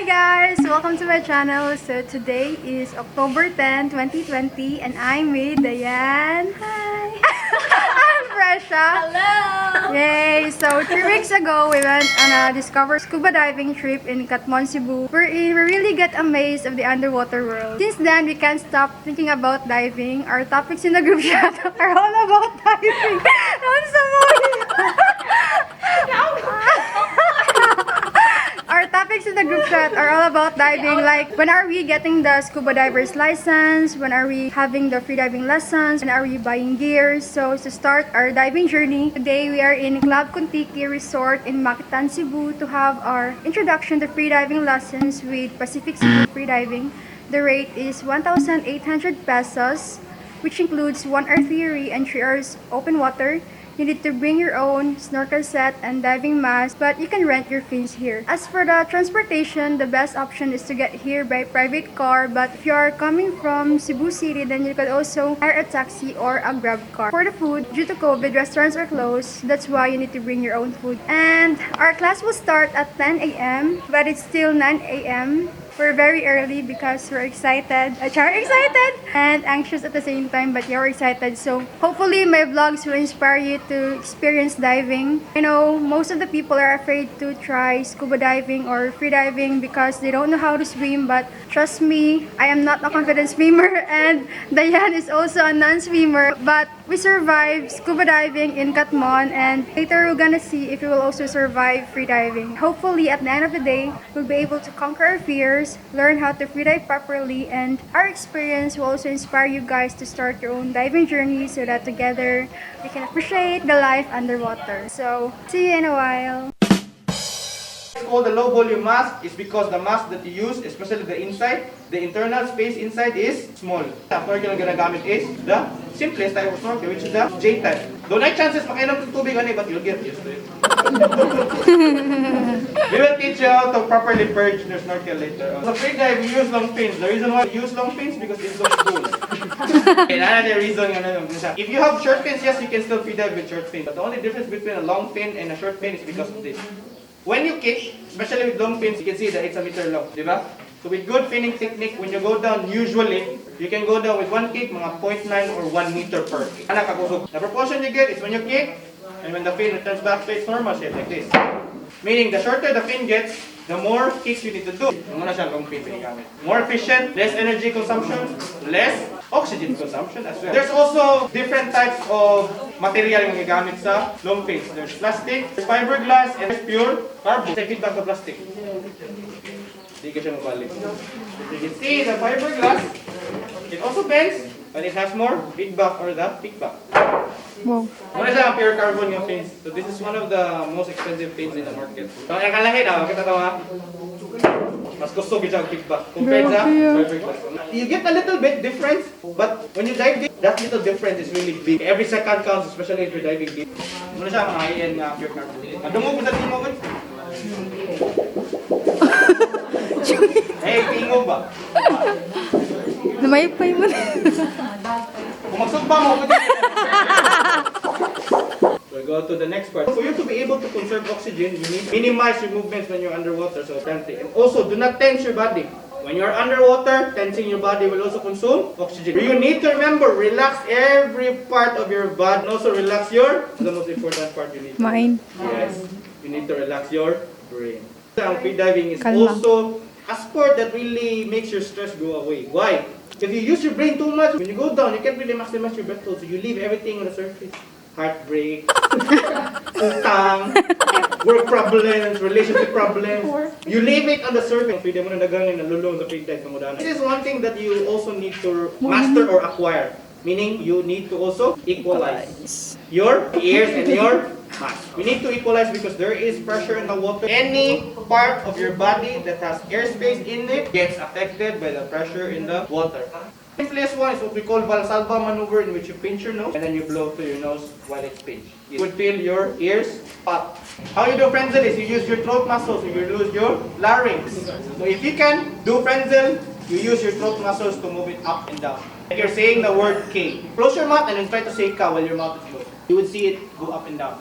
Hi guys! Welcome to my channel. So today is October 10, 2020 and I'm with Diane. Hi! I'm Fresha. Hello! Yay! So 3 weeks ago, we went on a discover scuba diving trip in Katmon, Cebu. We really got amazed of the underwater world. Since then, we can't stop thinking about diving. Our topics in the group chat are all about diving. Our topics in the group chat are all about diving, like when are we getting the scuba diver's license, when are we having the freediving lessons, when are we buying gear. So to start our diving journey, today we are in Club Contiki Resort in Makitan, Cebu to have our introduction to freediving lessons with Pacific Cebu Freediving. The rate is 1,800 pesos, which includes 1 hour theory and 3 hours open water. You need to bring your own snorkel set and diving mask, but you can rent your fins here. As for the transportation, the best option is to get here by private car, but if you are coming from Cebu City, then you could also hire a taxi or a grab car. For the food, due to COVID, restaurants are closed. That's why you need to bring your own food. And our class will start at 10 a.m., but it's still 9 a.m. We're very early because we're excited. Excited and anxious at the same time, but you're excited. So hopefully my vlogs will inspire you to experience diving. I know most of the people are afraid to try scuba diving or free diving because they don't know how to swim, but trust me, I am not a confident swimmer and Diane is also a non-swimmer, but we survived scuba diving in Katmon, and later we're gonna see if we will also survive free diving. Hopefully at the end of the day, we'll be able to conquer our fears, learn how to freedive properly, and our experience will also inspire you guys to start your own diving journey so that together we can appreciate the life underwater. So, see you in a while. It's called the low volume mask is because the mask that you use, especially the inside, the internal space inside is small. The snorkel na ginagamit is the simplest type of snorkel, which is the J type. Don't have chances makainom ng tubig, but you'll get used to it. We will teach you how to properly purge the snorkel later on. So free dive, we use long fins. The reason why we use long fins because it looks cool. Okay, another reason. If you have short fins, yes, you can still free dive with short fins. But the only difference between a long fin and a short fin is because of this. When you kick, especially with long fins, you can see that it's a meter long, diba? So with good finning technique, when you go down, usually, you can go down with one kick, mga 0.9 or 1 meter per kick. The proportion you get is when you kick, and when the fin returns back to its normal shape, like this. Meaning, the shorter the fin gets, the more kicks you need to do. Yung muna siya long fin pinigamit. More efficient, less energy consumption, less oxygen consumption as well. There's also different types of material yung gigamit sa long fins. There's plastic, there's fiberglass, and there's pure carbon. Say feedback of plastic. Hindi ka siya mabalik. You can see the fiberglass, it also bends, but it has more feedback or the kickback. Wow. Muna siya ang pure carbon yung fins. So this is one of the most expensive fins in the market. So ang kalahit, makita ito ha? Mas gusto kita ang kickback compared sa fiberglass. You get a little bit difference, but when you dive deep, that little difference is really big. Every second counts, especially if you're diving deep. Muna siya ang high-end na pure carbon. Madungog mo sa tingog mo? Hey, tingog ba? Lumaypay mo na. Kung magsugba mo, so we go to the next part. For you to be able to conserve oxygen, you need to minimize your movements when you're underwater. So and also, do not tense your body. When you're underwater, tensing your body will also consume oxygen. You need to remember, relax every part of your body. And also relax the most important part you need to Mind. Yes, you need to relax your brain. Free diving is also a sport that really makes your stress go away. Why? If you use your brain too much, when you go down, you can't really maximize your breath flow. So you leave everything on the surface. Heartbreak, utang, work problems, relationship problems. You leave it on the surface. Pwede mo na nagangin na lulong sa free dive. This is one thing that you also need to master or acquire. Meaning, you need to also equalize your ears and your mask. We need to equalize because there is pressure in the water. Any part of your body that has airspace in it gets affected by the pressure in the water. The simplest one is what we call Balsalva Maneuver, in which you pinch your nose and then you blow through your nose while it's pinched. You would feel your ears pop. How you do frenzel is you use your throat muscles, you use your larynx. So if you can do frenzel, you use your throat muscles to move it up and down. Like you're saying the word K. Close your mouth and then try to say Ka while your mouth is closed. You would see it go up and down.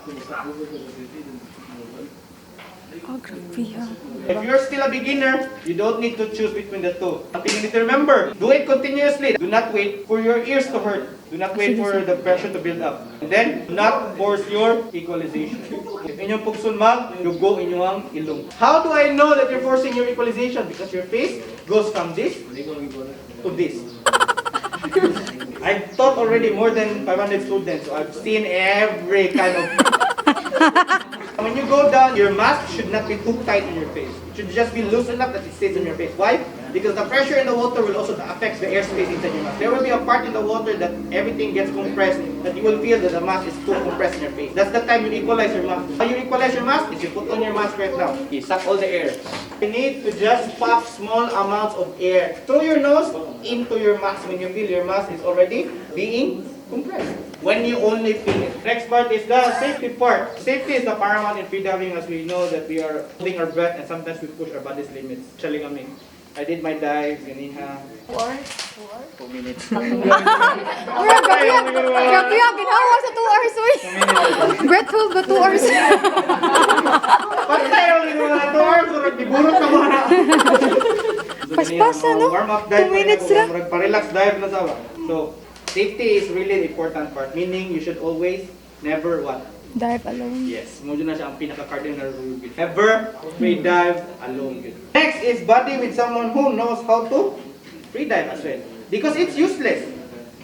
Oh, grabe ha. If you're still a beginner, you don't need to choose between the two. Something you need to remember, do it continuously. Do not wait for your ears to hurt. Do not wait for the pressure to build up. And then, do not force your equalization. If inyong pugsun mag, you go inyong ilong. How do I know that you're forcing your equalization? Because your face goes from this to this. I've taught already more than 500 students, so I've seen every kind of... When you go down, your mask should not be too tight on your face. It should just be loose enough that it stays on your face. Why? Because the pressure in the water will also affect the airspace inside your mask. There will be a part in the water that everything gets compressed, that you will feel that the mask is too compressed in your face. That's the time you equalize your mask. How you equalize your mask is you put on your mask right now. You suck all the air. You need to just pop small amounts of air through your nose into your mask when you feel your mask is already being compressed. When you only feel it. Next part is the safety part. Safety is the paramount in freediving, as we know that we are holding our breath and sometimes we push our body's limits. Chali kami. I did my dive, ganiha. 2 minutes. Grabe ha, ginawa sa 2 hours, uy. Breath hold ba 2 hours? Patay ang ginawa na 2 hours, urag diburot ka muna. Paspasa, no? Warm up dive. 2 minutes lang. Pa-relax dive na sawa. So, safety is really the important part. Meaning, you should always, never what? Dive alone. Yes, mo na siya ang pinaka-cardinal rule. Never free dive alone. Next is buddy with someone who knows how to free dive as well. Because it's useless.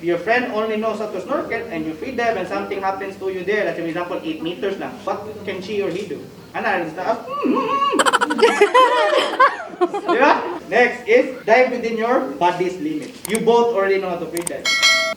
If your friend only knows how to snorkel and you free dive and something happens to you there, like for example 8 meters lang, what can she or he do? Ana, diba? Next is dive within your body's limit. You both already know how to free dive.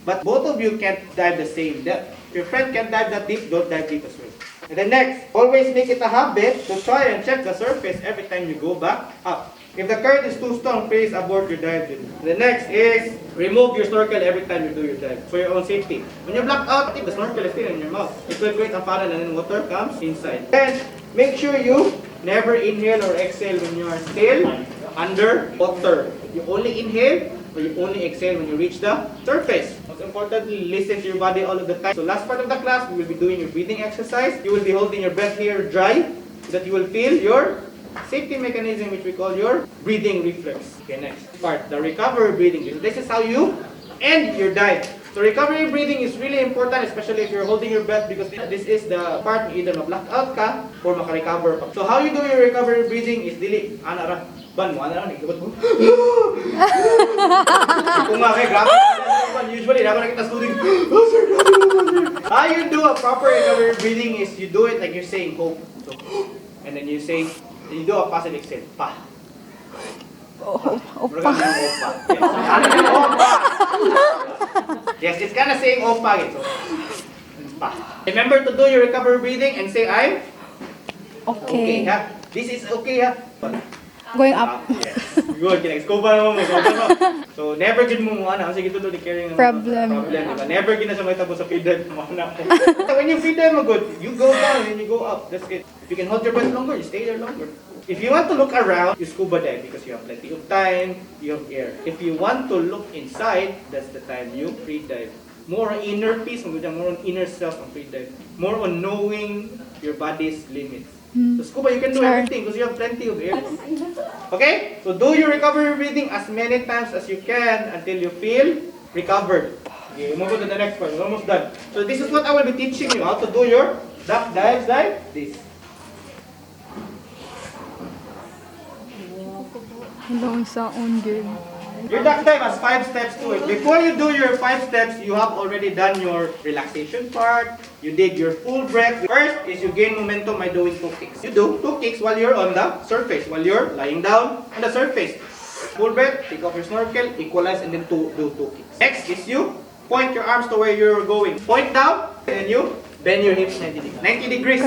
But both of you can't dive the same depth. If your friend can't dive that deep, don't dive deep as well. And then next, always make it a habit to try and check the surface every time you go back up. If the current is too strong, please abort your dive. The next is remove your snorkel every time you do your dive for your own safety. When you black out, the snorkel is still in your mouth. It will create a funnel and then water comes inside. Then make sure you never inhale or exhale when you are still under water. You only inhale or you only exhale when you reach the surface. Most importantly, listen to your body all of the time. So last part of the class, we will be doing your breathing exercise. You will be holding your breath here dry so that you will feel your safety mechanism, which we call your breathing reflex. Okay, next part, the recovery breathing. So this is how you end your dive. So recovery breathing is really important, especially if you're holding your breath, because this is the part either ma-black out ka or maka-recover ka. So how you do your recovery breathing is dili, ana ban mo, ana ikot mo. Kung grabe. Usually, dapat nakita student, oh sir, grabe. How you do a proper recovery breathing is you do it like you're saying hope. So, and then you say, you do a passive exhale, pa. Opa. Yes, it's kind of saying opa. So, pa. Remember to do your recovery breathing and say I'm okay. Ha? This is okay. Ha? Going up. Yes. Good. Kina-scuba naman mo. So, never gid mo ana kasi gito to carrying Problem. Diba? Never gid na siya mahitabo sa feed dive mo ana. So when you feed dive mo good, you go down and you go up. That's it. If you can hold your breath longer, you stay there longer. If you want to look around, you scuba dive because you have plenty of time, you have air. If you want to look inside, that's the time you free dive. More on inner peace, more on inner self on free dive. More on knowing your body's limits. So scuba, you can do everything because you have plenty of air. Okay? So do your recovery breathing as many times as you can until you feel recovered. Okay, move on to the next part. We're almost done. So this is what I will be teaching you, how to do your duck dives like this. Hello, sa on good. Your duck dive has 5 steps to it. Before you do your 5 steps, you have already done your relaxation part. You did your full breath. First is you gain momentum by doing 2 kicks. You do 2 kicks while you're on the surface, while you're lying down on the surface. Full breath, take off your snorkel, equalize, and then do 2 kicks. Next is you point your arms to where you're going. Point down, and then you bend your hips 90 degrees. 90 degrees.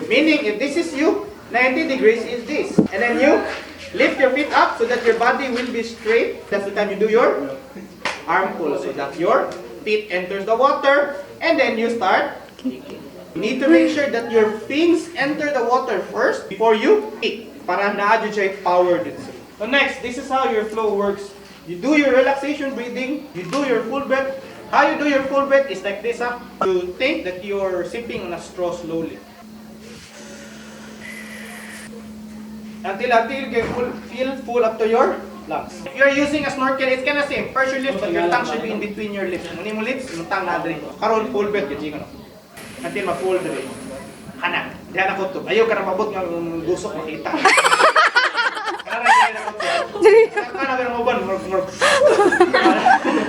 Meaning, if this is you, 90 degrees is this. And then you lift your feet up so that your body will be straight. That's the time you do your arm pull. So that your feet enters the water and then you start kicking. You need to make sure that your fins enter the water first before you kick. Para na-adjust siya power dito. So next, this is how your flow works. You do your relaxation breathing, you do your full breath. How you do your full breath is like this. You think that you're sipping on a straw slowly. until you get feel full up to your lungs. If you're using a snorkel, it's kind of same. First your lips, but your tongue should be in between your lips. Muna mo lips, yung tongue na drin. Karon full breath, yung no? Until ma-full drin. Hana, diyan ako to. Ayaw ka na mabot nga gusok makita. Karang diyan ako to. Kana ba ng uban?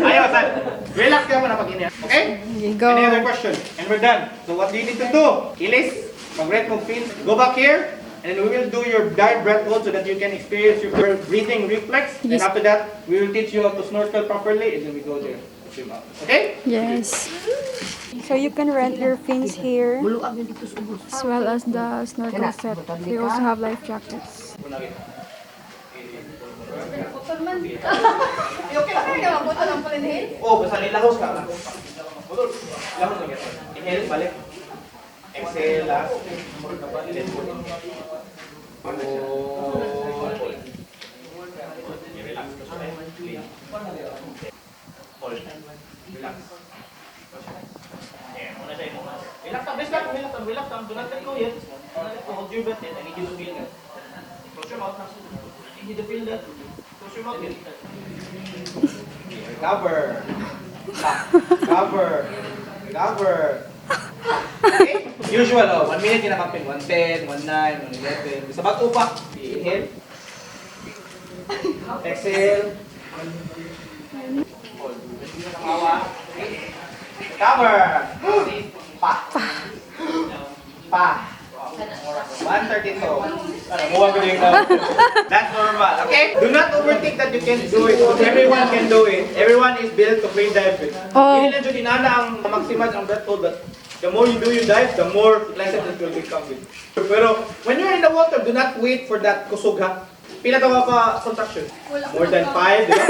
Ayaw, saan? Relax ka muna pag iniyan. Okay? Go. Any other question? And we're done. So what do you need to do? Ilis, mag-breath, mag-fin. Go back here. And then we will do your dive breath hold so that you can experience your breathing reflex. Yes. And after that, we will teach you how to snorkel properly, and then we go there to swim out. Okay? Yes. So you can rent your fins here, as well as the snorkel set. They also have life jackets. Oh, basta nilahos ka. Budol, lahos lang yan. Inhale, balik. Exhale, last. Hold. Relax. Yeah, muna siya yung relax lang, relax lang. Do not let go yet. Hold your breath yet. I need you to feel that. Close your mouth now. I need you to feel that. Close your mouth yet. Recover. Recover. Recover. Okay? Usual, 1 minute kinakampin. 110, 19, 111. Sa bago pa. Inhale. Exhale. Hold. Okay. Recover. Pa. Pa. 132. That's normal. Okay? Do not overthink that you can do it. Everyone can do it. Everyone is built to free dive. Oh. Hindi na dyan inana ang maximize ang breath hold, but the more you do your dive, the more pleasant it will become with. Pero when you're in the water, do not wait for that kusog ha. Pila tawa pa contraction? More than 5, di ba?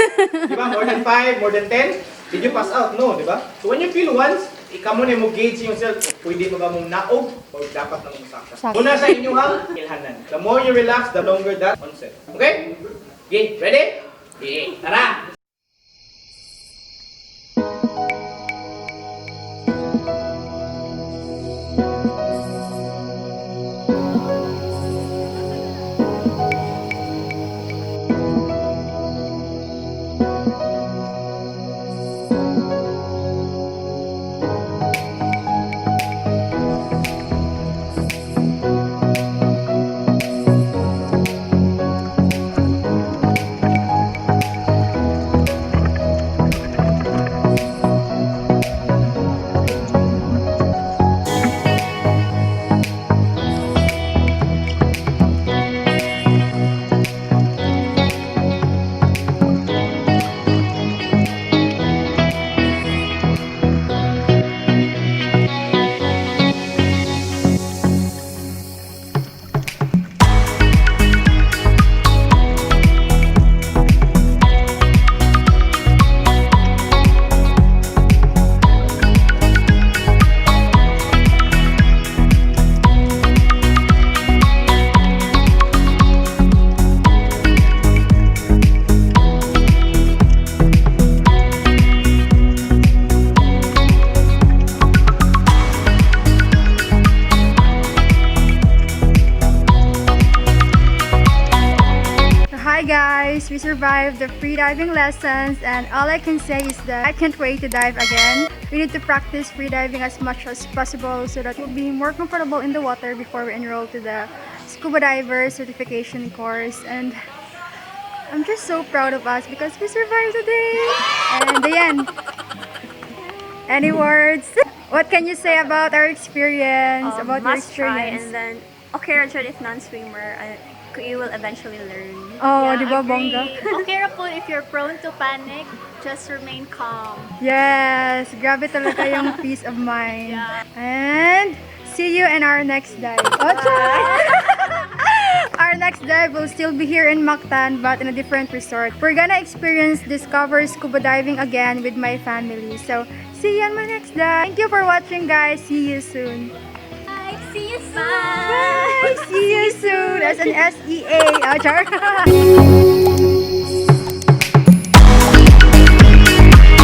Di ba? More than 5, more than 10? Did you pass out? No, di ba? So when you feel once, ikaw mo na mo gauge yourself, pwede ba mong naog o dapat na mong sakta. Una sa inyong ilhanan. The more you relax, the longer that onset. Okay? Okay, ready? Okay, tara! Hi guys, we survived the freediving lessons and all I can say is that I can't wait to dive again. We need to practice freediving as much as possible so that we'll be more comfortable in the water before we enroll to the scuba diver certification course. And I'm just so proud of us because we survived today. And ayan, any words? What can you say about our experience, about your Must try, experience? and then okay, Richard, if non-swimmer, you will eventually learn. Oh, di ba bongga? Okay ra po if you're prone to panic, just remain calm. Yes, grabe talaga yung peace of mind. Yeah. And see you in our next dive. Our next dive will still be here in Mactan but in a different resort. We're gonna experience Discover Scuba Diving again with my family. So, see you on my next dive. Thank you for watching guys. See you soon. Bye! See you soon! Bye! See you soon! As an SEA. Oh, char.